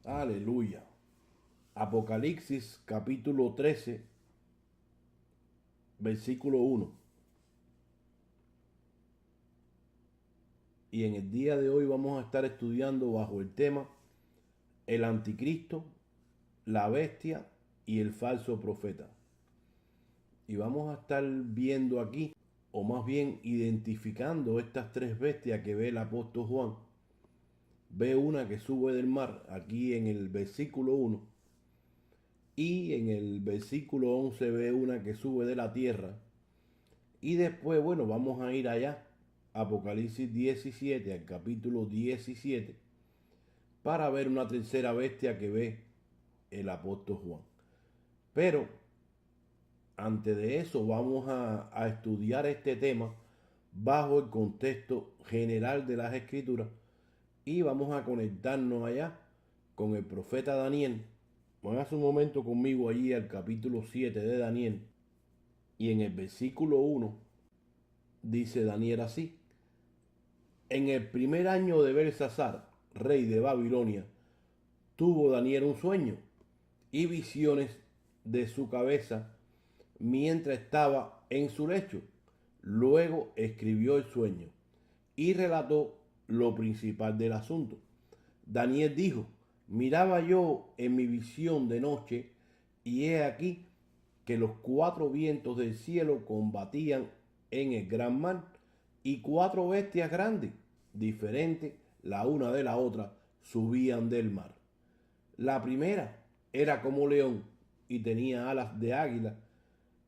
Aleluya. Apocalipsis capítulo 13, versículo 1. Y en el día de hoy vamos a estar estudiando bajo el tema el anticristo, la bestia y el falso profeta. Y vamos a estar viendo aquí, o más bien identificando estas tres bestias que ve el apóstol Juan. Ve una que sube del mar, aquí en el versículo 1. Y en el versículo 11 ve una que sube de la tierra. Y después, bueno, vamos a ir allá, Apocalipsis 17, al capítulo 17, para ver una tercera bestia que ve el apóstol Juan. Pero, antes de eso, vamos a estudiar este tema bajo el contexto general de las Escrituras y vamos a conectarnos allá con el profeta Daniel. Póngase un momento conmigo allí al capítulo 7 de Daniel. Y en el versículo 1 dice Daniel así: En el primer año de Belsasar, rey de Babilonia, tuvo Daniel un sueño y visiones de su cabeza mientras estaba en su lecho. Luego escribió el sueño y relató lo principal del asunto. Daniel dijo: Miraba yo en mi visión de noche, y he aquí que los cuatro vientos del cielo combatían en el gran mar, y cuatro bestias grandes, diferentes la una de la otra, subían del mar. La primera era como león y tenía alas de águila.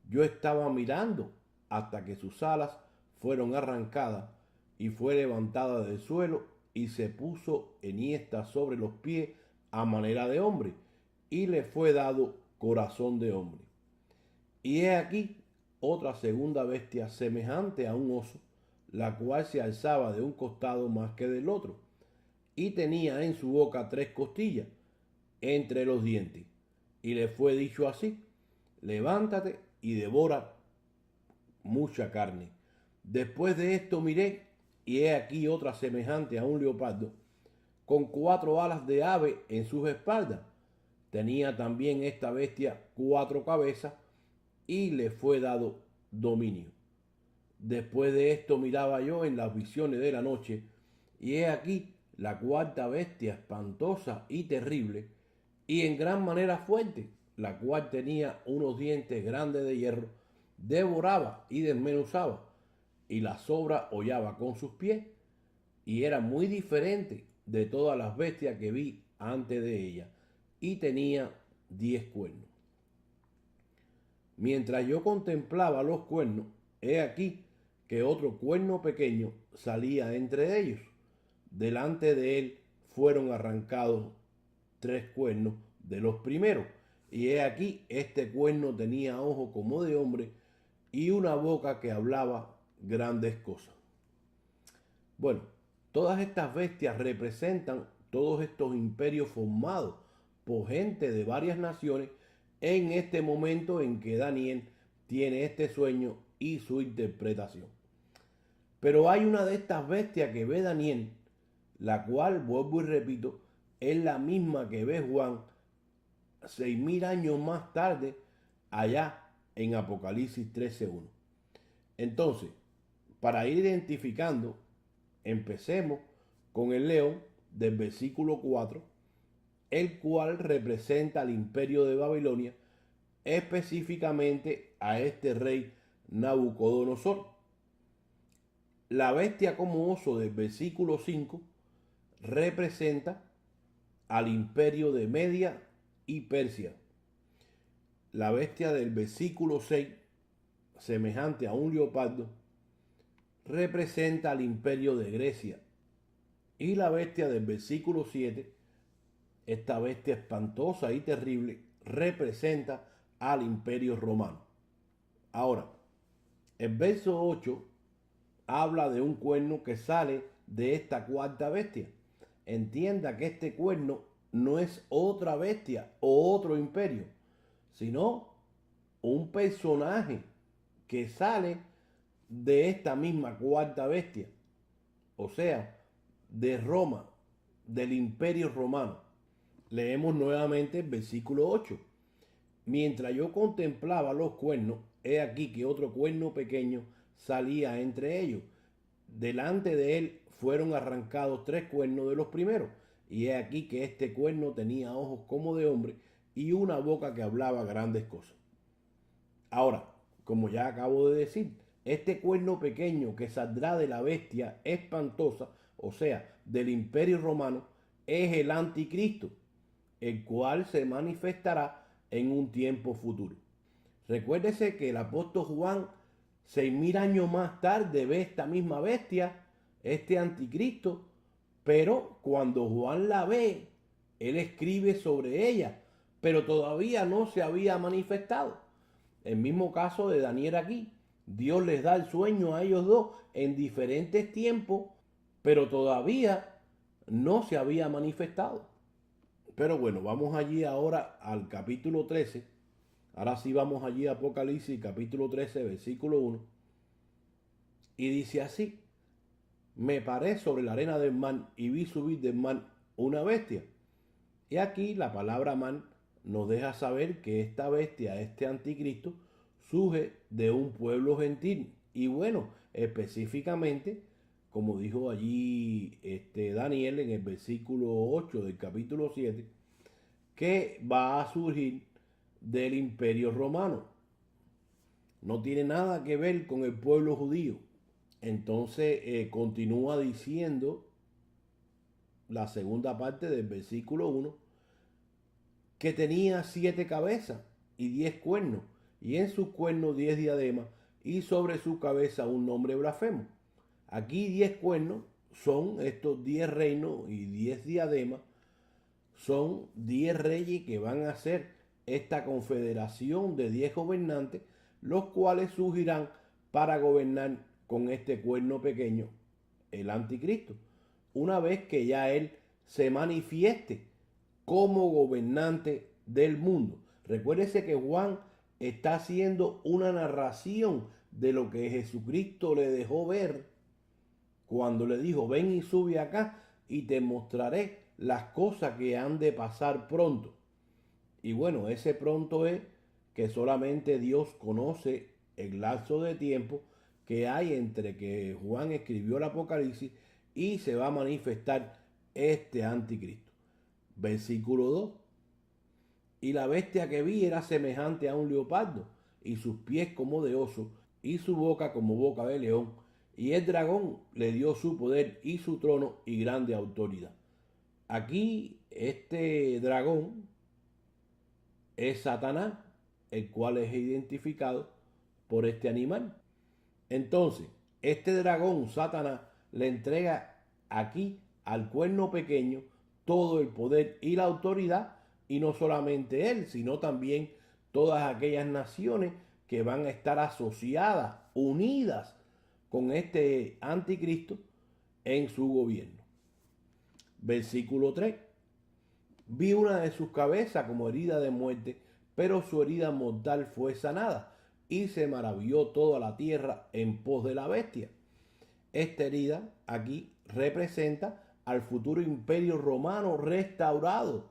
Yo estaba mirando hasta que sus alas fueron arrancadas y fue levantada del suelo y se puso enhiesta sobre los pies a manera de hombre, y le fue dado corazón de hombre. Y he aquí otra segunda bestia semejante a un oso, la cual se alzaba de un costado más que del otro, y tenía en su boca tres costillas entre los dientes. Y le fue dicho así: levántate y devora mucha carne. Después de esto miré, y he aquí otra semejante a un leopardo, con cuatro alas de ave en sus espaldas. Tenía también esta bestia cuatro cabezas, y le fue dado dominio. Después de esto miraba yo en las visiones de la noche, y he aquí la cuarta bestia espantosa y terrible, y en gran manera fuerte, la cual tenía unos dientes grandes de hierro, devoraba y desmenuzaba, y la sobra hollaba con sus pies, y era muy diferente de todas las bestias que vi antes de ella, y tenía 10 cuernos. Mientras yo contemplaba los cuernos, he aquí que otro cuerno pequeño salía entre ellos. Delante de él fueron arrancados tres cuernos de los primeros. Y he aquí, este cuerno tenía ojos como de hombre y una boca que hablaba grandes cosas. Bueno, todas estas bestias representan todos estos imperios formados por gente de varias naciones en este momento en que Daniel tiene este sueño y su interpretación. Pero hay una de estas bestias que ve Daniel, la cual, vuelvo y repito, es la misma que ve Juan 6000 años más tarde, allá en Apocalipsis 13:1. Entonces, para ir identificando, empecemos con el león del versículo 4, el cual representa al imperio de Babilonia, específicamente a este rey Nabucodonosor. La bestia como oso del versículo 5 representa al imperio de Media y Persia. La bestia del versículo 6, semejante a un leopardo, representa al imperio de Grecia. Y la bestia del versículo 7, esta bestia espantosa y terrible, representa al imperio romano. Ahora, el verso 8 habla de un cuerno que sale de esta cuarta bestia. Entienda que este cuerno no es otra bestia o otro imperio, sino un personaje que sale de esta misma cuarta bestia, o sea, de Roma, del imperio romano. Leemos nuevamente el versículo 8. Mientras yo contemplaba los cuernos, he aquí que otro cuerno pequeño salía entre ellos. Delante de él fueron arrancados 3 cuernos de los primeros. Y he aquí que este cuerno tenía ojos como de hombre y una boca que hablaba grandes cosas. Ahora, como ya acabo de decir, este cuerno pequeño que saldrá de la bestia espantosa, o sea, del imperio romano, es el anticristo, el cual se manifestará en un tiempo futuro. Recuérdese que el apóstol Juan, 6000 años más tarde, ve esta misma bestia, este anticristo, pero cuando Juan la ve, él escribe sobre ella, pero todavía no se había manifestado. El mismo caso de Daniel aquí. Dios les da el sueño a ellos dos en diferentes tiempos, pero todavía no se había manifestado. Pero bueno, vamos allí ahora al capítulo 13. Ahora sí vamos allí a Apocalipsis, capítulo 13, versículo 1. Y dice así: me paré sobre la arena del mar y vi subir del mar una bestia. Y aquí la palabra man nos deja saber que esta bestia, este anticristo, surge de un pueblo gentil. Y bueno, específicamente, como dijo allí Daniel en el versículo 8 del capítulo 7, que va a surgir del imperio romano. No tiene nada que ver con el pueblo judío. Entonces continúa diciendo la segunda parte del versículo 1 que tenía 7 cabezas y 10 cuernos, y en sus cuernos 10 diademas, y sobre su cabeza un nombre blasfemo. Aquí 10 cuernos son estos 10 reinos y 10 diademas, son 10 reyes que van a ser esta confederación de 10 gobernantes, los cuales surgirán para gobernar con este cuerno pequeño, el anticristo, una vez que ya él se manifieste como gobernante del mundo. Recuérdese que Juan está haciendo una narración de lo que Jesucristo le dejó ver cuando le dijo: ven y sube acá y te mostraré las cosas que han de pasar pronto. Y bueno, ese pronto es que solamente Dios conoce el lapso de tiempo que hay entre que Juan escribió el Apocalipsis y se va a manifestar este anticristo. Versículo 2. Y la bestia que vi era semejante a un leopardo, y sus pies como de oso, y su boca como boca de león. Y el dragón le dio su poder y su trono y grande autoridad. Aquí este dragón es Satanás, el cual es identificado por este animal. Entonces, este dragón, Satanás, le entrega aquí al cuerno pequeño todo el poder y la autoridad, y no solamente él, sino también todas aquellas naciones que van a estar asociadas, unidas con este anticristo en su gobierno. Versículo 3. Vi una de sus cabezas como herida de muerte, pero su herida mortal fue sanada, y se maravilló toda la tierra en pos de la bestia. Esta herida aquí representa al futuro imperio romano restaurado,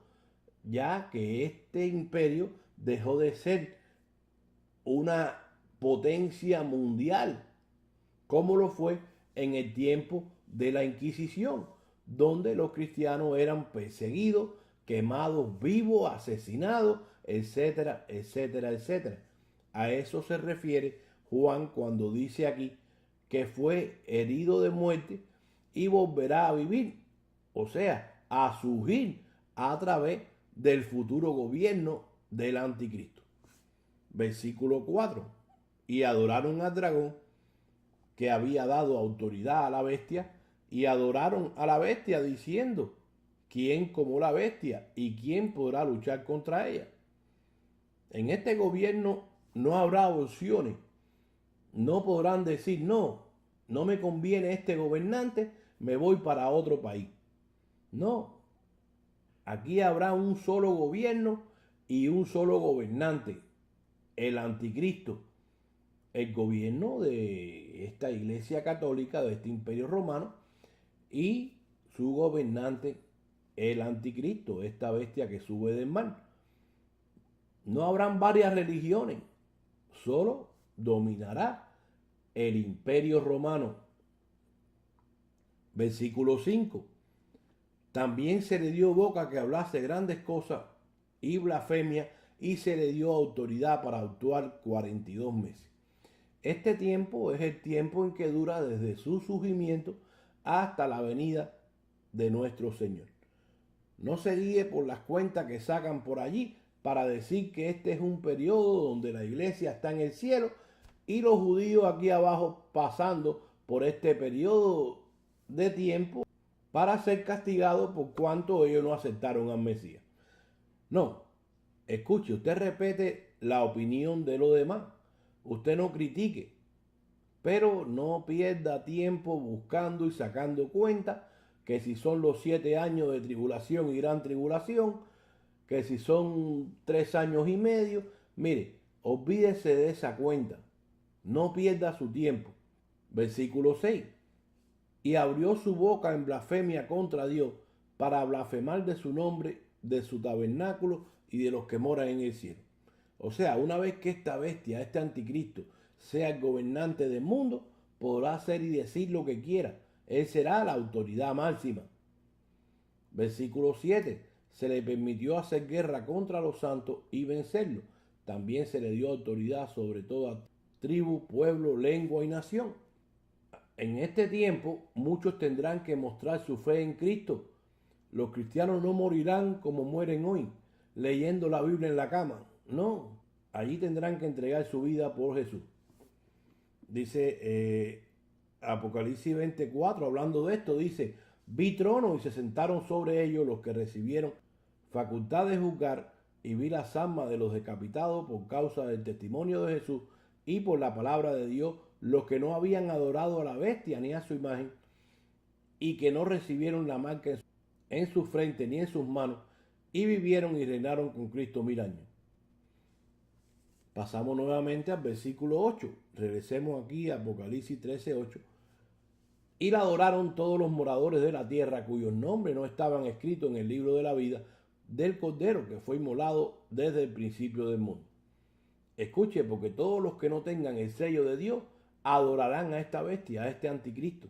ya que este imperio dejó de ser una potencia mundial, como lo fue en el tiempo de la Inquisición, donde los cristianos eran perseguidos, quemados vivos, asesinados, etcétera, etcétera, etcétera. A eso se refiere Juan cuando dice aquí que fue herido de muerte y volverá a vivir, o sea, a surgir a través del futuro gobierno del anticristo. Versículo 4. Y adoraron al dragón que había dado autoridad a la bestia, y adoraron a la bestia diciendo: ¿quién como la bestia y quién podrá luchar contra ella? En este gobierno no habrá opciones. No podrán decir: no, no me conviene este gobernante, me voy para otro país. No, aquí habrá un solo gobierno y un solo gobernante, el anticristo, el gobierno de esta iglesia católica, de este imperio romano, y su gobernante el anticristo, esta bestia que sube del mar. No habrán varias religiones, solo dominará el imperio romano. Versículo 5. También se le dio boca que hablase grandes cosas y blasfemia, y se le dio autoridad para actuar 42 meses. Este tiempo es el tiempo en que dura desde su surgimiento hasta la venida de nuestro Señor. No se guíe por las cuentas que sacan por allí para decir que este es un periodo donde la iglesia está en el cielo y los judíos aquí abajo pasando por este periodo de tiempo para ser castigados por cuanto ellos no aceptaron al Mesías. No, escuche, usted repite la opinión de los demás. Usted no critique, pero no pierda tiempo buscando y sacando cuenta que si son los 7 años de tribulación y gran tribulación, que si son 3 años y medio. Mire, olvídese de esa cuenta. No pierda su tiempo. Versículo 6. Y abrió su boca en blasfemia contra Dios para blasfemar de su nombre, de su tabernáculo y de los que moran en el cielo. O sea, una vez que esta bestia, este anticristo, sea el gobernante del mundo, podrá hacer y decir lo que quiera. Él será la autoridad máxima. Versículo 7. Se le permitió hacer guerra contra los santos y vencerlos. También se le dio autoridad sobre toda tribu, pueblo, lengua y nación. En este tiempo, muchos tendrán que mostrar su fe en Cristo. Los cristianos no morirán como mueren hoy, leyendo la Biblia en la cama. No, allí tendrán que entregar su vida por Jesús. Dice Apocalipsis 24, hablando de esto, dice: vi tronos y se sentaron sobre ellos los que recibieron facultad de juzgar, y vi las almas de los decapitados por causa del testimonio de Jesús y por la palabra de Dios, los que no habían adorado a la bestia ni a su imagen, y que no recibieron la marca en su frente ni en sus manos, y vivieron y reinaron con Cristo 1000 años. Pasamos nuevamente al versículo 8. Regresemos aquí a Apocalipsis 13:8. Y la adoraron todos los moradores de la tierra, cuyos nombres no estaban escritos en el libro de la vida del Cordero, que fue inmolado desde el principio del mundo. Escuche, porque todos los que no tengan el sello de Dios adorarán a esta bestia, a este anticristo.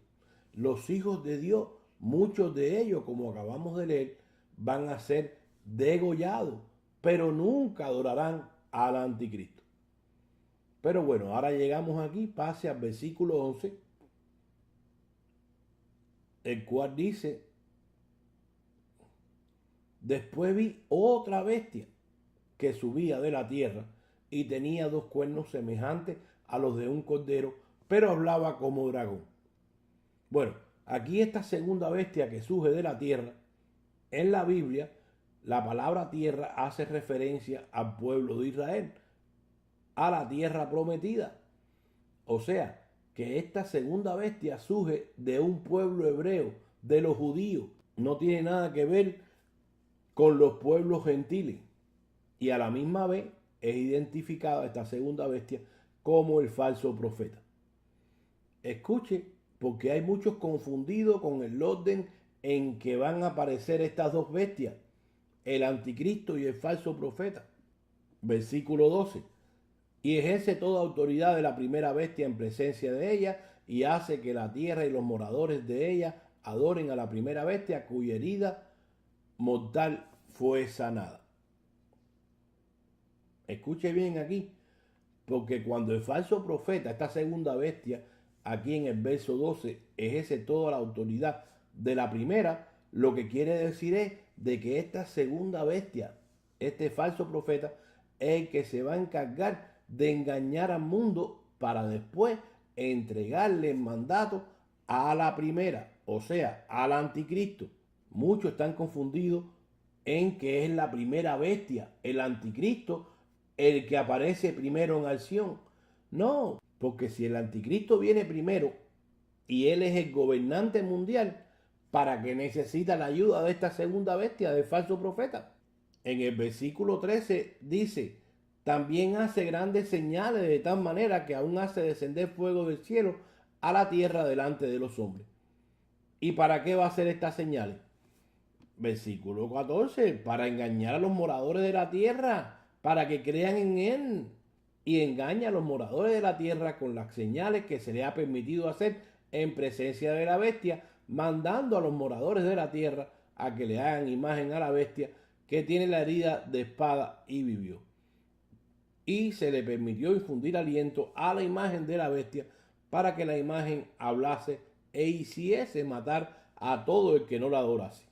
Los hijos de Dios, muchos de ellos, como acabamos de leer, van a ser degollados, pero nunca adorarán al anticristo. Pero bueno, ahora llegamos aquí, pase al versículo 11, el cual dice: después vi otra bestia que subía de la tierra y tenía 2 cuernos semejantes a los de un cordero, pero hablaba como dragón. Bueno, aquí esta segunda bestia que surge de la tierra, en la Biblia, la palabra tierra hace referencia al pueblo de Israel, a la tierra prometida. O sea, que esta segunda bestia surge de un pueblo hebreo, de los judíos. No tiene nada que ver con los pueblos gentiles. Y a la misma vez es identificada esta segunda bestia como el falso profeta. Escuche, porque hay muchos confundidos con el orden en que van a aparecer estas dos bestias, el anticristo y el falso profeta. Versículo 12. Y ejerce toda autoridad de la primera bestia en presencia de ella, y hace que la tierra y los moradores de ella adoren a la primera bestia, cuya herida mortal fue sanada. Escuche bien aquí, porque cuando el falso profeta, esta segunda bestia, aquí en el verso 12, ejerce toda la autoridad de la primera, lo que quiere decir es de que esta segunda bestia, este falso profeta, es el que se va a encargar de engañar al mundo para después entregarle el mandato a la primera, o sea, al anticristo. Muchos están confundidos en que es la primera bestia, el anticristo, el que aparece primero en acción. No, porque si el anticristo viene primero y él es el gobernante mundial, ¿para qué necesita la ayuda de esta segunda bestia, del falso profeta? En el versículo 13 dice: también hace grandes señales, de tal manera que aún hace descender fuego del cielo a la tierra delante de los hombres. ¿Y para qué va a hacer estas señales? Versículo 14, para engañar a los moradores de la tierra, para que crean en él. Y engaña a los moradores de la tierra con las señales que se le ha permitido hacer en presencia de la bestia, mandando a los moradores de la tierra a que le hagan imagen a la bestia que tiene la herida de espada y vivió. Y se le permitió infundir aliento a la imagen de la bestia para que la imagen hablase e hiciese matar a todo el que no la adorase.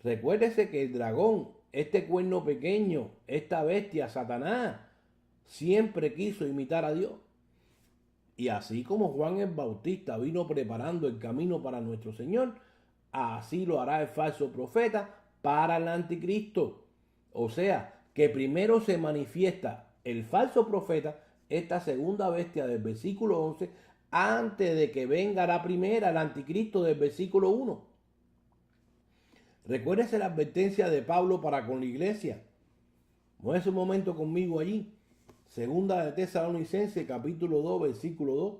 Recuérdese que el dragón, este cuerno pequeño, esta bestia, Satanás, siempre quiso imitar a Dios. Y así como Juan el Bautista vino preparando el camino para nuestro Señor, así lo hará el falso profeta para el anticristo. O sea, que primero se manifiesta el falso profeta, esta segunda bestia del versículo 11, antes de que venga la primera, el anticristo del versículo 1. Recuérdese la advertencia de Pablo para con la iglesia. Muévese un momento conmigo allí. Segunda de Tesalonicenses, capítulo 2, versículo 2.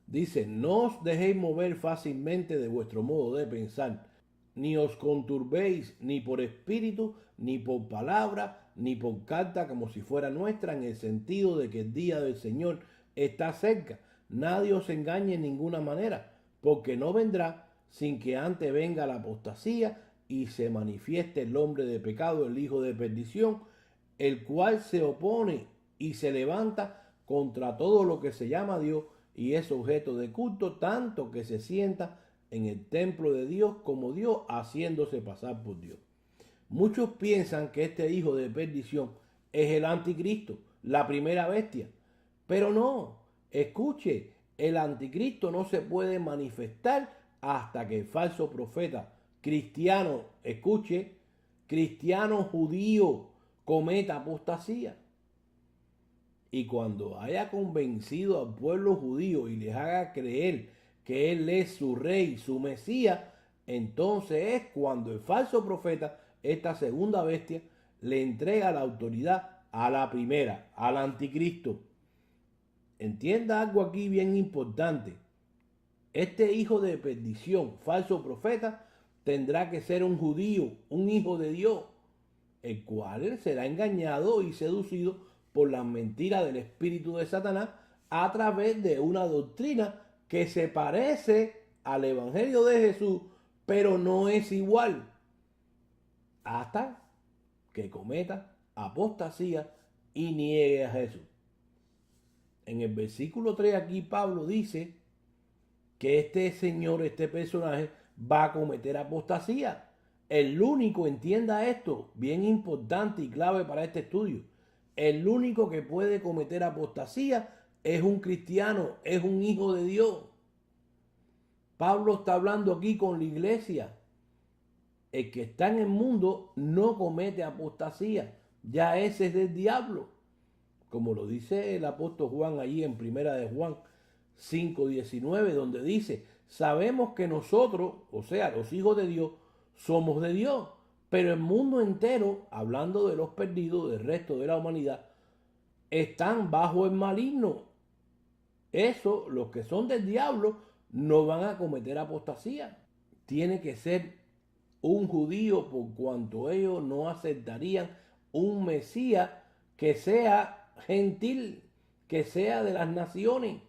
Dice, no os dejéis mover fácilmente de vuestro modo de pensar, ni os conturbéis ni por espíritu, ni por palabra, ni por carta como si fuera nuestra, en el sentido de que el día del Señor está cerca. Nadie os engañe en ninguna manera, porque no vendrá sin que antes venga la apostasía y se manifieste el hombre de pecado, el hijo de perdición, el cual se opone y se levanta contra todo lo que se llama Dios y es objeto de culto, tanto que se sienta en el templo de Dios como Dios, haciéndose pasar por Dios. Muchos piensan que este hijo de perdición es el anticristo, la primera bestia, pero no. Escuche, el anticristo no se puede manifestar hasta que el falso profeta cristiano, escuche, cristiano judío cometa apostasía. Y cuando haya convencido al pueblo judío y les haga creer que él es su rey, su Mesías, entonces es cuando el falso profeta, esta segunda bestia, le entrega la autoridad a la primera, al anticristo. Entienda algo aquí bien importante. Este hijo de perdición, falso profeta, tendrá que ser un judío, un hijo de Dios, el cual será engañado y seducido por las mentiras del espíritu de Satanás a través de una doctrina que se parece al evangelio de Jesús, pero no es igual, hasta que cometa apostasía y niegue a Jesús. En el versículo 3 aquí Pablo dice que este señor, este personaje, va a cometer apostasía. El único, entienda esto, bien importante y clave para este estudio, el único que puede cometer apostasía es un cristiano, es un hijo de Dios. Pablo está hablando aquí con la iglesia. El que está en el mundo no comete apostasía, ya ese es del diablo. Como lo dice el apóstol Juan allí en primera de Juan 5:19, donde dice, sabemos que nosotros, o sea, los hijos de Dios, somos de Dios, pero el mundo entero, hablando de los perdidos, del resto de la humanidad, están bajo el maligno. Eso, los que son del diablo, no van a cometer apostasía. Tiene que ser un judío, por cuanto ellos no aceptarían un Mesías que sea gentil, que sea de las naciones.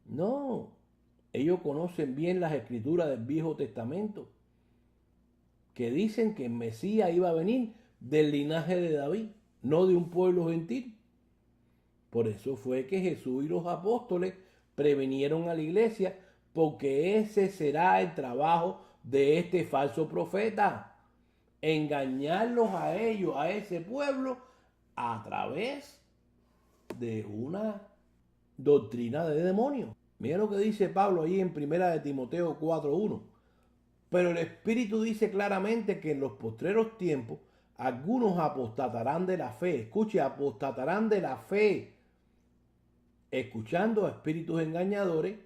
No, ellos conocen bien las escrituras del Viejo Testamento, que dicen que el Mesías iba a venir del linaje de David, no de un pueblo gentil. Por eso fue que Jesús y los apóstoles previnieron a la iglesia, porque ese será el trabajo de este falso profeta, engañarlos a ellos, a ese pueblo, a través de una doctrina de demonios. Mira lo que dice Pablo ahí en primera de Timoteo 4:1. Pero el Espíritu dice claramente que en los postreros tiempos algunos apostatarán de la fe. Escuche, apostatarán de la fe, escuchando a espíritus engañadores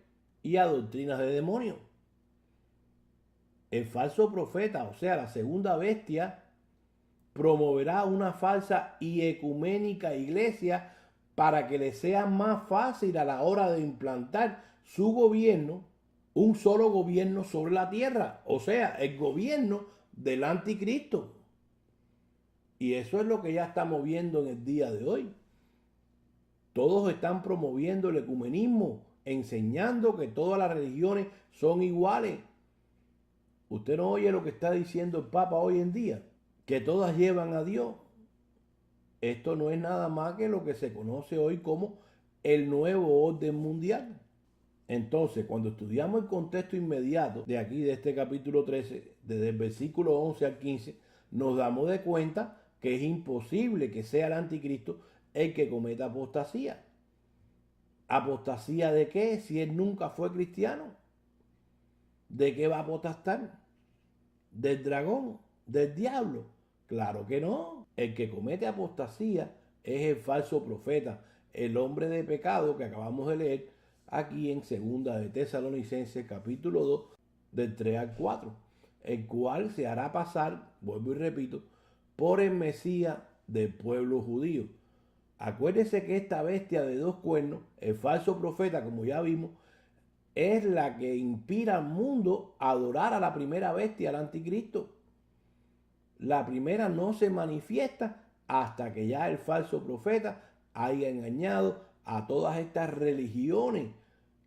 y a doctrinas de demonios. El falso profeta, o sea, la segunda bestia, promoverá una falsa y ecuménica iglesia para que le sea más fácil a la hora de implantar su gobierno un solo gobierno sobre la tierra, o sea, el gobierno del anticristo. Y eso es lo que ya estamos viendo en el día de hoy. Todos están promoviendo el ecumenismo, enseñando que todas las religiones son iguales. Usted no oye lo que está diciendo el Papa hoy en día, que todas llevan a Dios. Esto no es nada más que lo que se conoce hoy como el nuevo orden mundial. Entonces, cuando estudiamos el contexto inmediato de aquí, de este capítulo 13, desde el versículo 11 al 15, nos damos de cuenta que es imposible que sea el anticristo el que cometa apostasía. ¿Apostasía de qué? Si él nunca fue cristiano. ¿De qué va a apostar? ¿Del dragón? ¿Del diablo? Claro que no. El que comete apostasía es el falso profeta, el hombre de pecado que acabamos de leer aquí en segunda de Tesalonicenses capítulo 2 del 3 al 4, el cual se hará pasar, vuelvo y repito, por el Mesías del pueblo judío. Acuérdese que esta bestia de dos cuernos, el falso profeta, como ya vimos, es la que inspira al mundo a adorar a la primera bestia, al anticristo. La primera no se manifiesta hasta que ya el falso profeta haya engañado a todas estas religiones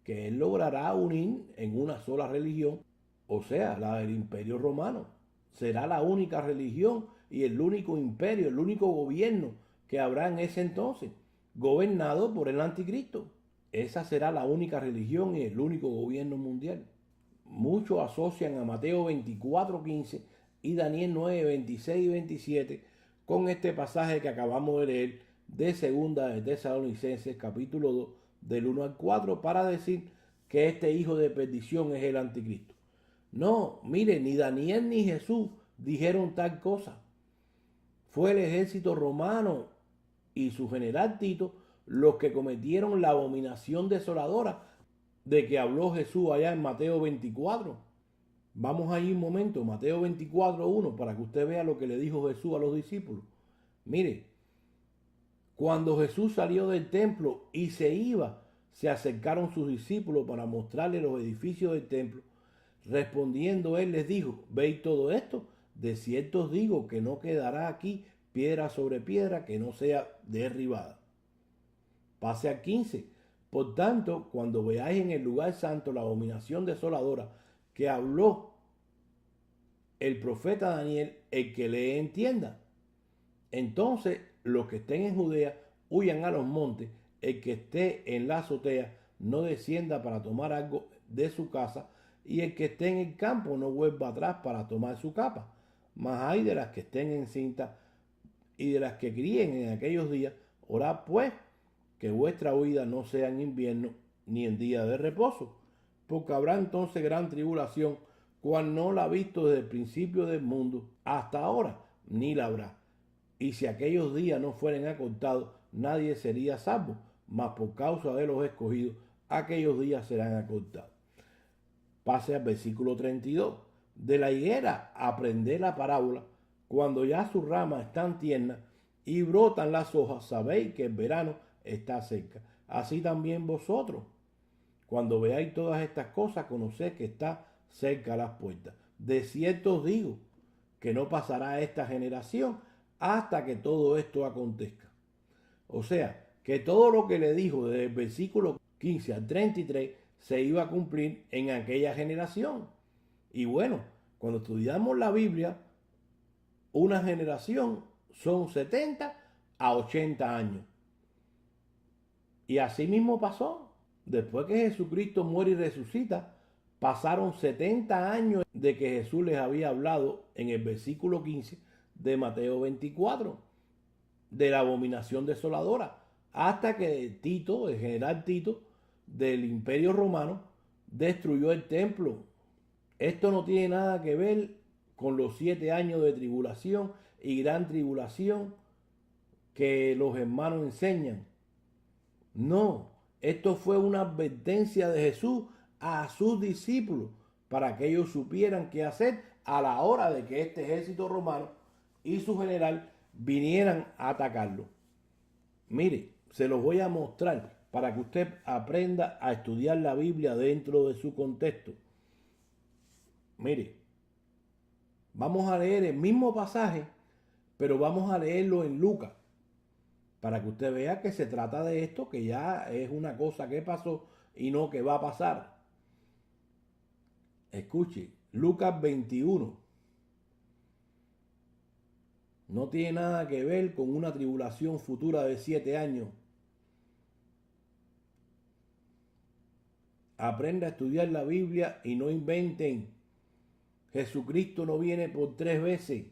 que él logrará unir en una sola religión, o sea, la del Imperio Romano. Será la única religión y el único imperio, el único gobierno que habrá en ese entonces, gobernado por el anticristo. Esa será la única religión y el único gobierno mundial. Muchos asocian a Mateo 24:15 y Daniel 9:26 y 27 con este pasaje que acabamos de leer de segunda de Tesalonicenses capítulo 2 del 1 al 4 para decir que este hijo de perdición es el anticristo. No, mire, ni Daniel ni Jesús dijeron tal cosa. Fue el ejército romano y su general Tito los que cometieron la abominación desoladora de que habló Jesús allá en Mateo 24. Vamos ahí un momento, Mateo 24:1, para que usted vea lo que le dijo Jesús a los discípulos. Mire, cuando Jesús salió del templo y se iba, se acercaron sus discípulos para mostrarle los edificios del templo. Respondiendo él les dijo, ¿veis todo esto? De cierto os digo que no quedará aquí piedra sobre piedra que no sea derribada. Pase al 15. Por tanto, cuando veáis en el lugar santo la abominación desoladora que habló el profeta Daniel, el que le entienda. Entonces, los que estén en Judea huyan a los montes, el que esté en la azotea no descienda para tomar algo de su casa, y el que esté en el campo no vuelva atrás para tomar su capa. Mas hay de las que estén encintas y de las que críen en aquellos días, orad pues que vuestra huida no sea en invierno ni en día de reposo, porque habrá entonces gran tribulación, cual no la ha visto desde el principio del mundo hasta ahora, ni la habrá. Y si aquellos días no fueren acortados, nadie sería salvo, mas por causa de los escogidos, aquellos días serán acortados. Pase al versículo 32. De la higuera aprended la parábola, cuando ya sus ramas están tiernas y brotan las hojas, sabéis que el verano está cerca. Así también vosotros, cuando veáis todas estas cosas, conoced que está cerca las puertas. De cierto os digo que no pasará esta generación hasta que todo esto acontezca. O sea, que todo lo que le dijo desde el versículo 15 al 33 se iba a cumplir en aquella generación. Y bueno, cuando estudiamos la Biblia, una generación son 70 a 80 años. Y así mismo pasó. Después que Jesucristo muere y resucita, pasaron 70 años de que Jesús les había hablado en el versículo 15 de Mateo 24, de la abominación desoladora, hasta que Tito, el general Tito, del Imperio Romano, destruyó el templo. Esto no tiene nada que ver con los 7 años de tribulación y gran tribulación que los hermanos enseñan. No, esto fue una advertencia de Jesús a sus discípulos para que ellos supieran qué hacer a la hora de que este ejército romano y su general vinieran a atacarlo. Mire, se los voy a mostrar para que usted aprenda a estudiar la Biblia dentro de su contexto. Mire, vamos a leer el mismo pasaje, pero vamos a leerlo en Lucas, para que usted vea que se trata de esto, que ya es una cosa que pasó y no que va a pasar. Escuche, Lucas 21. No tiene nada que ver con una tribulación futura de 7 años. Aprenda a estudiar la Biblia y no inventen. Jesucristo no viene por 3 veces.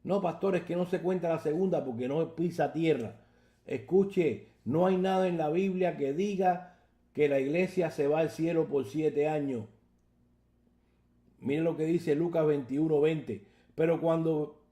No, pastores, que no se cuenta la segunda porque no pisa tierra. Escuche, no hay nada en la Biblia que diga que la iglesia se va al cielo por 7 años. Miren lo que dice Lucas 21:20. Pero cuando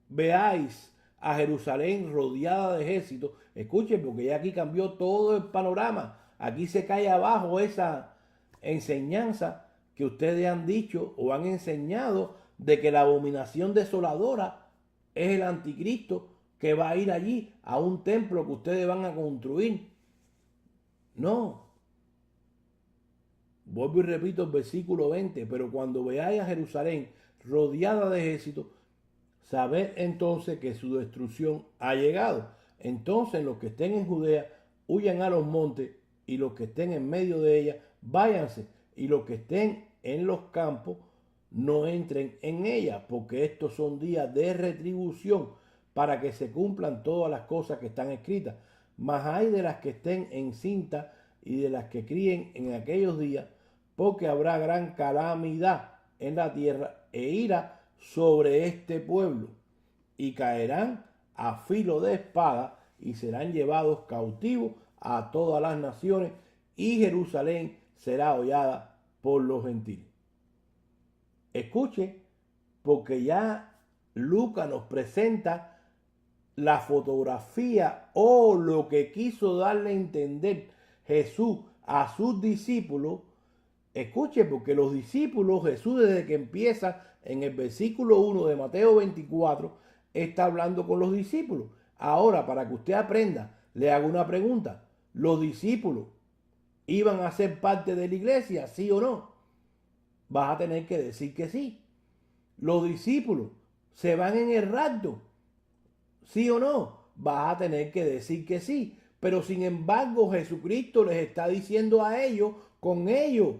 veáis a Jerusalén rodeada de ejércitos, escuchen, porque ya aquí cambió todo el panorama. Aquí se cae abajo esa enseñanza que ustedes han dicho o han enseñado de que la abominación desoladora es el anticristo que va a ir allí a un templo que ustedes van a construir. No. Vuelvo y repito el versículo 20. Pero cuando veáis a Jerusalén rodeada de ejércitos, sabed entonces que su destrucción ha llegado. Entonces los que estén en Judea huyan a los montes, y los que estén en medio de ella váyanse, y los que estén en los campos no entren en ella, porque estos son días de retribución, para que se cumplan todas las cosas que están escritas. Mas hay de las que estén encintas y de las que críen en aquellos días, porque habrá gran calamidad en la tierra e ira sobre este pueblo, y caerán a filo de espada y serán llevados cautivos a todas las naciones, y Jerusalén será hollada por los gentiles. Escuche, porque ya Lucas nos presenta la fotografía o lo que quiso darle a entender Jesús a sus discípulos. Escuche, porque los discípulos, Jesús desde que empieza en el versículo 1 de Mateo 24, está hablando con los discípulos. Ahora, para que usted aprenda, le hago una pregunta. ¿Los discípulos iban a ser parte de la iglesia, sí o no? Vas a tener que decir que sí. ¿Los discípulos se van en el rapto, sí o no? Vas a tener que decir que sí. Pero sin embargo, Jesucristo les está diciendo a ellos, con ellos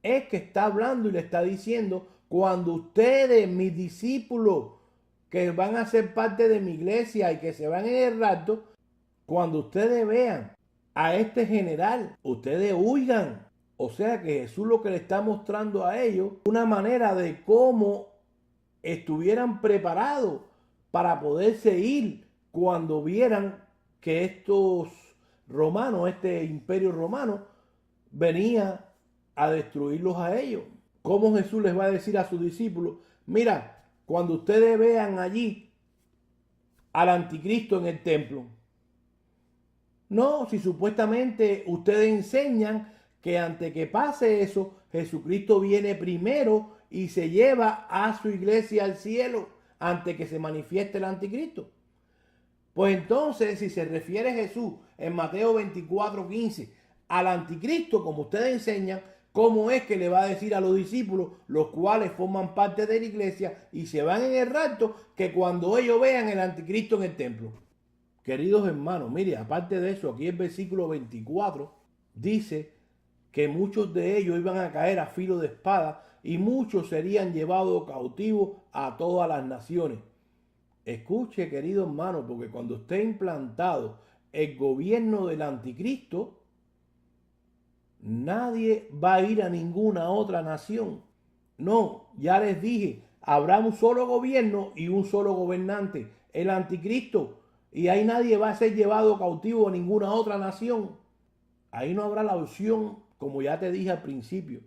es que está hablando y le está diciendo: cuando ustedes, mis discípulos, que van a ser parte de mi iglesia y que se van en el rapto, cuando ustedes vean a este general, ustedes huyan. O sea que Jesús lo que le está mostrando a ellos, una manera de cómo estuvieran preparados para poderse ir cuando vieran que estos romanos, este imperio romano, venía a destruirlos a ellos. ¿Cómo Jesús les va a decir a sus discípulos? Mira, cuando ustedes vean allí al anticristo en el templo. No, si supuestamente ustedes enseñan que antes que pase eso, Jesucristo viene primero y se lleva a su iglesia al cielo antes que se manifieste el anticristo. Pues entonces, si se refiere Jesús en Mateo 24:15 al anticristo, como ustedes enseñan, ¿cómo es que le va a decir a los discípulos, los cuales forman parte de la iglesia y se van en el rapto, que cuando ellos vean el anticristo en el templo? Queridos hermanos, mire, aparte de eso, aquí el versículo 24 dice que muchos de ellos iban a caer a filo de espada y muchos serían llevados cautivos a todas las naciones. Escuche, querido hermano, porque cuando esté implantado el gobierno del anticristo, nadie va a ir a ninguna otra nación. No, ya les dije, habrá un solo gobierno y un solo gobernante, el anticristo, y ahí nadie va a ser llevado cautivo a ninguna otra nación. Ahí no habrá la opción, como ya te dije al principio,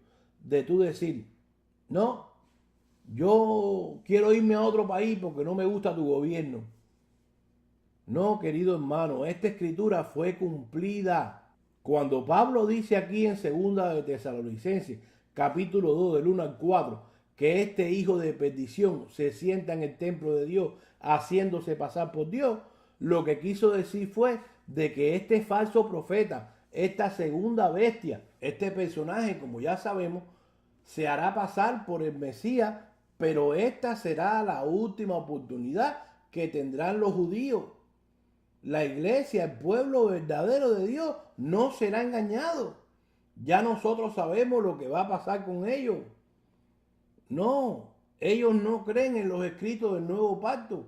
de tú decir: no, yo quiero irme a otro país porque no me gusta tu gobierno. No, querido hermano, esta escritura fue cumplida. Cuando Pablo dice aquí en 2 de Tesalonicenses, capítulo 2, del 1 al 4, que este hijo de perdición se sienta en el templo de Dios haciéndose pasar por Dios, lo que quiso decir fue de que este falso profeta, esta segunda bestia. Este personaje, como ya sabemos, se hará pasar por el Mesías, pero esta será la última oportunidad que tendrán los judíos. La iglesia, el pueblo verdadero de Dios, no será engañado. Ya nosotros sabemos lo que va a pasar con ellos. No, ellos no creen en los escritos del nuevo pacto.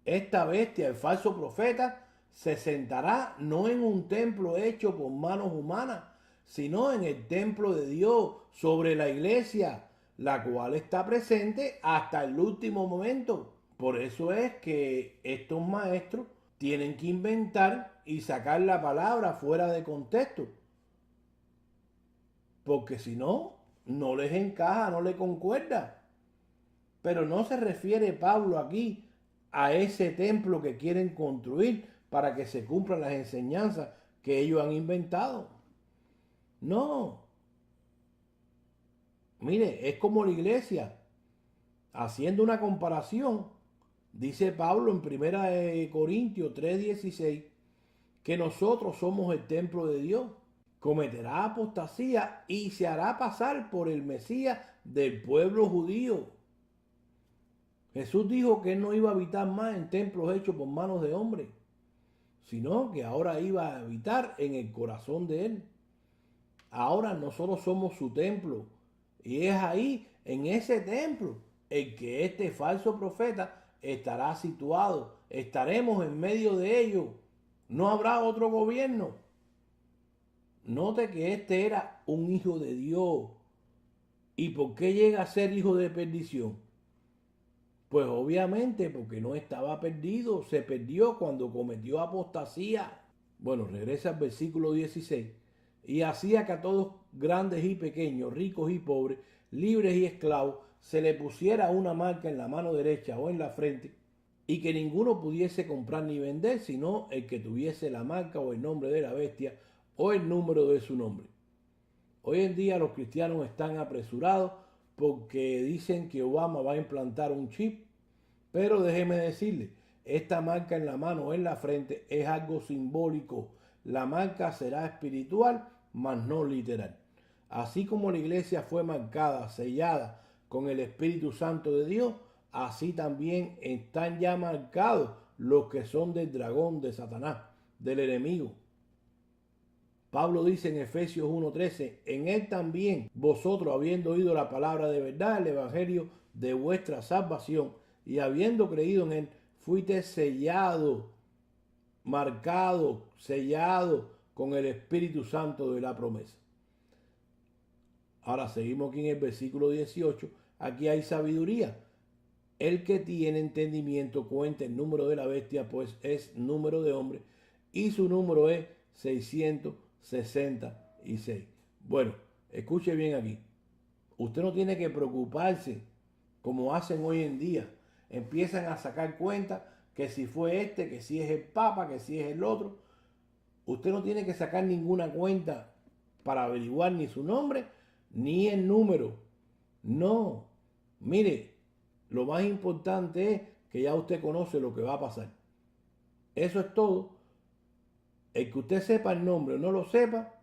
Esta bestia, el falso profeta, se sentará no en un templo hecho por manos humanas, sino en el templo de Dios, sobre la iglesia, la cual está presente hasta el último momento. Por eso es que estos maestros tienen que inventar y sacar la palabra fuera de contexto. Porque si no, no les encaja, no les concuerda. Pero no se refiere Pablo aquí a ese templo que quieren construir para que se cumplan las enseñanzas que ellos han inventado. No. Mire, es como la iglesia. Haciendo una comparación, dice Pablo en 1 Corintios 3:16, que nosotros somos el templo de Dios. Cometerá apostasía y se hará pasar por el Mesías del pueblo judío. Jesús dijo que él no iba a habitar más en templos hechos por manos de hombres, sino que ahora iba a habitar en el corazón de él. Ahora nosotros somos su templo y es ahí, en ese templo, el que este falso profeta estará situado. Estaremos en medio de ellos. No habrá otro gobierno. Note que este era un hijo de Dios. ¿Y por qué llega a ser hijo de perdición? Pues obviamente porque no estaba perdido, se perdió cuando cometió apostasía. Bueno, regresa al versículo 16. Y hacía que a todos, grandes y pequeños, ricos y pobres, libres y esclavos, se le pusiera una marca en la mano derecha o en la frente, y que ninguno pudiese comprar ni vender, sino el que tuviese la marca o el nombre de la bestia o el número de su nombre. Hoy en día los cristianos están apresurados porque dicen que Obama va a implantar un chip, pero déjeme decirle, esta marca en la mano o en la frente es algo simbólico. La marca será espiritual, mas no literal. Así como la iglesia fue marcada, sellada con el Espíritu Santo de Dios, así también están ya marcados los que son del dragón, de Satanás, del enemigo. Pablo dice en Efesios 1:13, en él también vosotros, habiendo oído la palabra de verdad, el evangelio de vuestra salvación, y habiendo creído en él, fuiste sellado, marcado, sellado con el Espíritu Santo de la promesa. Ahora seguimos aquí en el versículo 18. Aquí hay sabiduría. El que tiene entendimiento cuenta el número de la bestia, pues es número de hombre, y su número es 666. Bueno, escuche bien aquí. Usted no tiene que preocuparse como hacen hoy en día. Empiezan a sacar cuenta que si fue este, que si es el Papa, que si es el otro. Usted no tiene que sacar ninguna cuenta para averiguar ni su nombre ni el número. No. Mire, lo más importante es que ya usted conoce lo que va a pasar. Eso es todo. El que usted sepa el nombre o no lo sepa,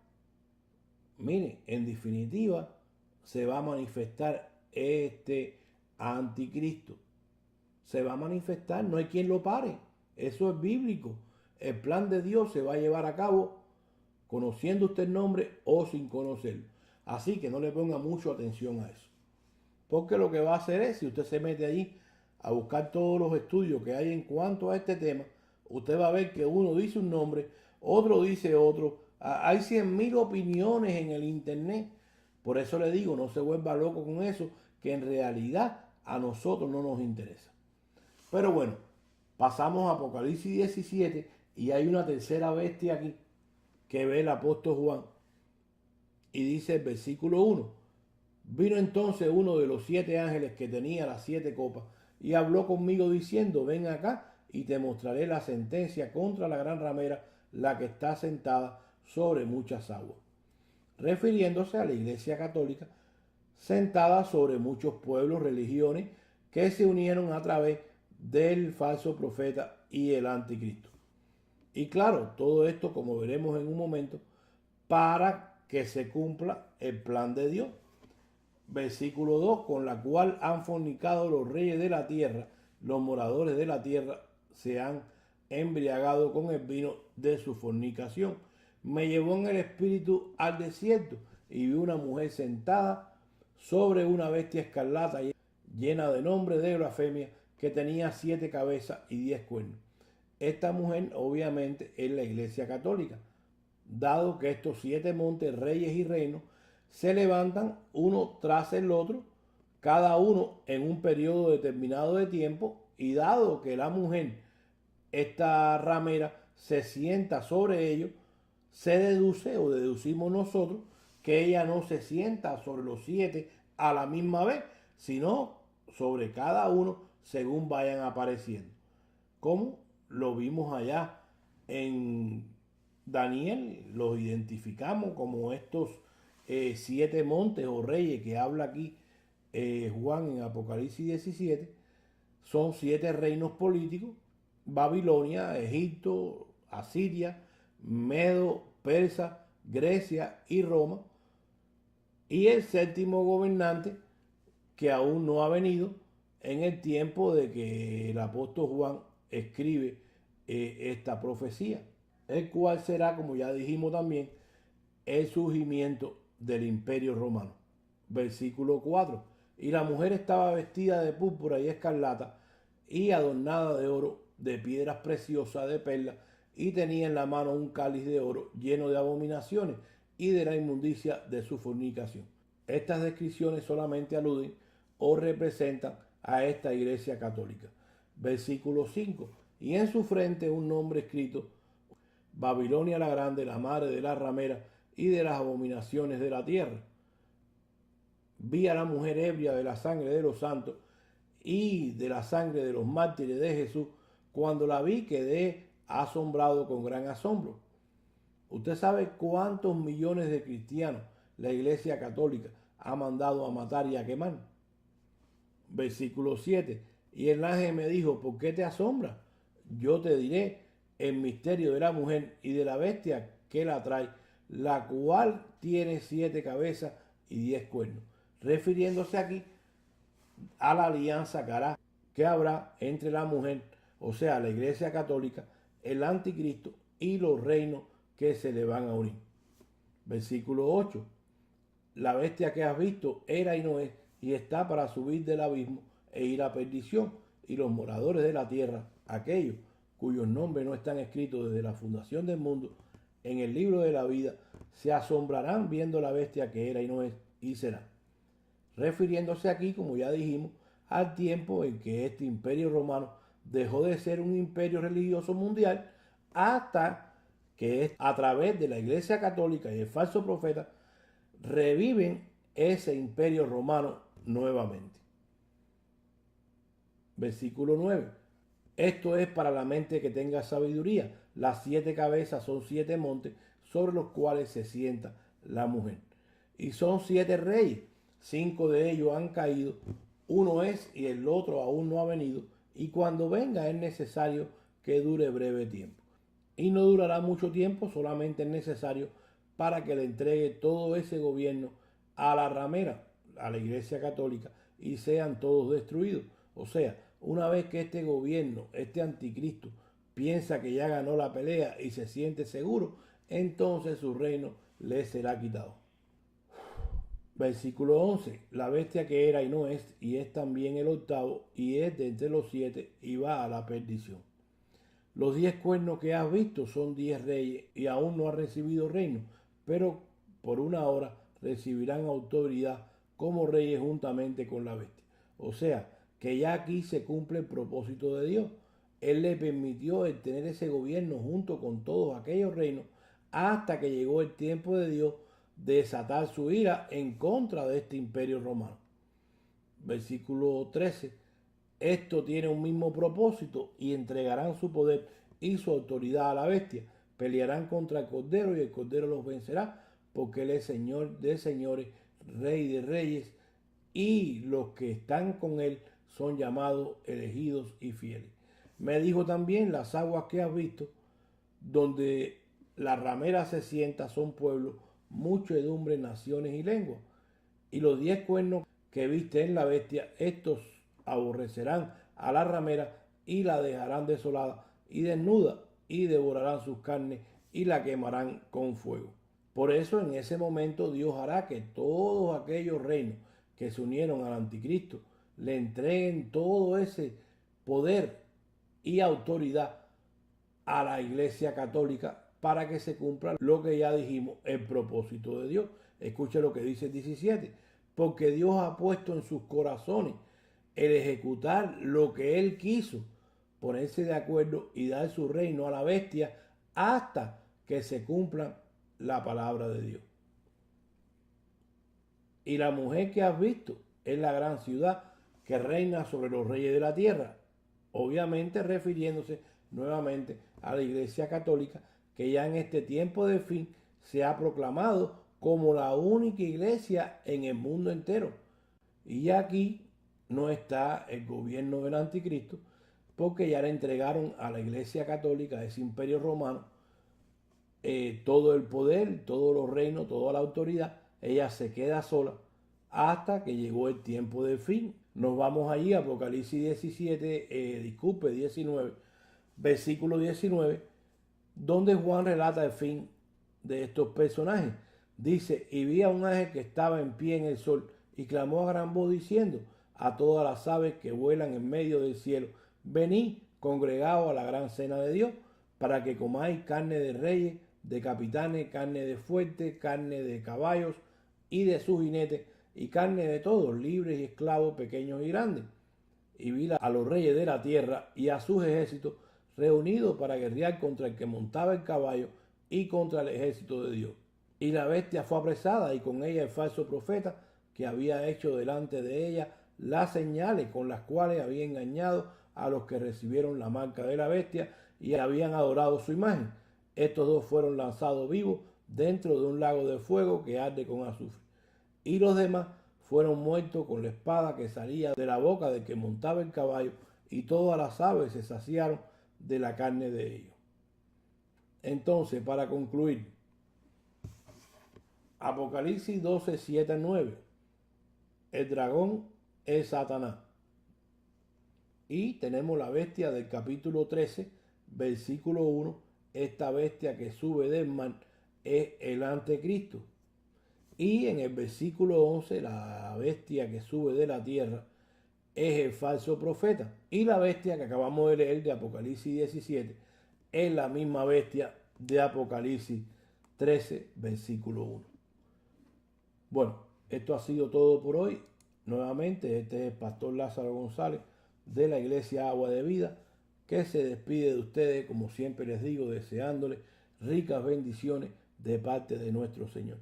mire, en definitiva, se va a manifestar este anticristo. Se va a manifestar, no hay quien lo pare. Eso es bíblico. El plan de Dios se va a llevar a cabo conociendo usted el nombre o sin conocerlo. Así que no le ponga mucha atención a eso. Porque lo que va a hacer es, si usted se mete allí a buscar todos los estudios que hay en cuanto a este tema, usted va a ver que uno dice un nombre, otro dice otro. Hay 100.000 opiniones en el internet. Por eso le digo, no se vuelva loco con eso, que en realidad a nosotros no nos interesa. Pero bueno, pasamos a Apocalipsis 17 y hay una tercera bestia aquí que ve el apóstol Juan. Y dice el versículo 1. Vino entonces uno de los 7 ángeles que tenía las 7 copas y habló conmigo diciendo, ven acá y te mostraré la sentencia contra la gran ramera, la que está sentada sobre muchas aguas. Refiriéndose a la Iglesia Católica, sentada sobre muchos pueblos, religiones, que se unieron a través del falso profeta y el anticristo. Y claro, todo esto, como veremos en un momento, para que se cumpla el plan de Dios. Versículo 2, con la cual han fornicado los reyes de la tierra, los moradores de la tierra se han embriagado con el vino de su fornicación. Me llevó en el espíritu al desierto y vi una mujer sentada sobre una bestia escarlata llena de nombre de blasfemia, que tenía 7 cabezas y 10 cuernos. Esta mujer obviamente es la Iglesia Católica, dado que estos 7 montes, reyes y reinos, se levantan uno tras el otro, cada uno en un periodo determinado de tiempo, y dado que la mujer, esta ramera, se sienta sobre ellos, se deduce o deducimos nosotros que ella no se sienta sobre los 7 a la misma vez, sino sobre cada uno según vayan apareciendo. Como lo vimos allá en Daniel, los identificamos como estos 7 montes o reyes que habla aquí Juan en Apocalipsis 17, son 7 reinos políticos: Babilonia, Egipto, Asiria, Medo, Persa, Grecia y Roma. Y el 7º gobernante, que aún no ha venido, en el tiempo de que el apóstol Juan escribe esta profecía, el cual será, como ya dijimos también, el surgimiento del Imperio Romano. Versículo 4. Y la mujer estaba vestida de púrpura y escarlata y adornada de oro, de piedras preciosas, de perlas, y tenía en la mano un cáliz de oro lleno de abominaciones y de la inmundicia de su fornicación. Estas descripciones solamente aluden o representan a esta Iglesia Católica. Versículo 5. Y en su frente un nombre escrito: Babilonia la grande, la madre de las rameras y de las abominaciones de la tierra. Vi a la mujer ebria de la sangre de los santos y de la sangre de los mártires de Jesús. Cuando la vi quedé asombrado con gran asombro. ¿Usted sabe cuántos millones de cristianos la Iglesia Católica ha mandado a matar y a quemar? Versículo 7. Y el ángel me dijo: ¿por qué te asombras? Yo te diré el misterio de la mujer y de la bestia que la trae, la cual tiene 7 cabezas y 10 cuernos. Refiriéndose aquí a la alianza que habrá entre la mujer, o sea, la Iglesia Católica, el anticristo y los reinos que se le van a unir. Versículo 8. La bestia que has visto era y no es, y está para subir del abismo e ir a perdición, y los moradores de la tierra, aquellos cuyos nombres no están escritos desde la fundación del mundo en el libro de la vida, se asombrarán viendo la bestia que era y no es y será. Refiriéndose aquí, como ya dijimos, al tiempo en que este imperio romano dejó de ser un imperio religioso mundial, hasta que a través de la Iglesia Católica y el falso profeta reviven ese imperio romano nuevamente. Versículo 9. Esto es para la mente que tenga sabiduría. Las 7 cabezas son 7 montes sobre los cuales se sienta la mujer. Y son 7 reyes. 5 de ellos han caído. Uno es y el otro aún no ha venido. Y cuando venga es necesario que dure breve tiempo. Y no durará mucho tiempo, solamente es necesario para que le entregue todo ese gobierno a la ramera, a la Iglesia Católica, y sean todos destruidos. O sea, una vez que este gobierno, este anticristo, piensa que ya ganó la pelea y se siente seguro, entonces su reino le será quitado. Versículo 11. La bestia que era y no es, y es también el 8º, y es de entre los 7, y va a la perdición. Los 10 cuernos que has visto son 10 reyes, y aún no ha recibido reino, pero por una hora recibirán autoridad como reyes juntamente con la bestia. O sea, que ya aquí se cumple el propósito de Dios. Él le permitió el tener ese gobierno junto con todos aquellos reinos hasta que llegó el tiempo de Dios de desatar su ira en contra de este imperio romano. Versículo 13. Esto tiene un mismo propósito y entregarán su poder y su autoridad a la bestia. Pelearán contra el Cordero y el Cordero los vencerá, porque Él es Señor de señores, Rey de reyes, y los que están con Él son llamados, elegidos y fieles. Me dijo también: las aguas que has visto, donde La ramera se sienta, son pueblos, muchedumbre, naciones y lenguas. Y los 10 cuernos que viste en la bestia, estos aborrecerán a la ramera y la dejarán desolada y desnuda, y devorarán sus carnes y la quemarán con fuego. Por eso en ese momento Dios hará que todos aquellos reinos que se unieron al anticristo le entreguen todo ese poder y autoridad a la Iglesia Católica para que se cumpla lo que ya dijimos, el propósito de Dios. Escuche lo que dice el 17. Porque Dios ha puesto en sus corazones el ejecutar lo que Él quiso, ponerse de acuerdo y dar su reino a la bestia hasta que se cumpla la palabra de Dios. Y la mujer que has visto es la gran ciudad que reina sobre los reyes de la tierra, obviamente refiriéndose nuevamente a la Iglesia Católica, que ya en este tiempo de fin se ha proclamado como la única iglesia en el mundo entero. Y ya aquí no está el gobierno del anticristo, porque ya le entregaron a la Iglesia Católica, a ese imperio romano, todo el poder, todos los reinos, toda la autoridad. Ella se queda sola hasta que llegó el tiempo del fin. Nos vamos allí a Apocalipsis 19, versículo 19, donde Juan relata el fin de estos personajes. Dice, y vi a un ángel que estaba en pie en el sol y clamó a gran voz diciendo a todas las aves que vuelan en medio del cielo, venid congregados a la gran cena de Dios, para que comáis carne de reyes, de capitanes, carne de fuertes, carne de caballos y de sus jinetes, y carne de todos, libres y esclavos, pequeños y grandes. Y vi a los reyes de la tierra y a sus ejércitos reunidos para guerrear contra el que montaba el caballo y contra el ejército de Dios. Y la bestia fue apresada y con ella el falso profeta que había hecho delante de ella las señales con las cuales había engañado a los que recibieron la marca de la bestia y habían adorado su imagen. Estos dos fueron lanzados vivos dentro de un lago de fuego que arde con azufre. Y los demás fueron muertos con la espada que salía de la boca del que montaba el caballo, y todas las aves se saciaron de la carne de ellos. Entonces, para concluir, Apocalipsis 12, 7 al 9. El dragón es Satanás. Y tenemos la bestia del capítulo 13, versículo 1. Esta bestia que sube del mar es el anticristo. Y en el versículo 11, la bestia que sube de la tierra es el falso profeta. Y la bestia que acabamos de leer de Apocalipsis 17 es la misma bestia de Apocalipsis 13, versículo 1. Bueno, esto ha sido todo por hoy. Nuevamente, este es el pastor Lázaro González de la Iglesia Agua de Vida, que se despide de ustedes, como siempre les digo, deseándoles ricas bendiciones de parte de nuestro Señor.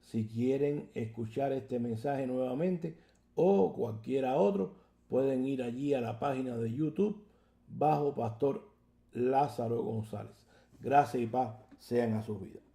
Si quieren escuchar este mensaje nuevamente o cualquiera otro, pueden ir allí a la página de YouTube bajo Pastor Lázaro González. Gracias y paz sean a sus vidas.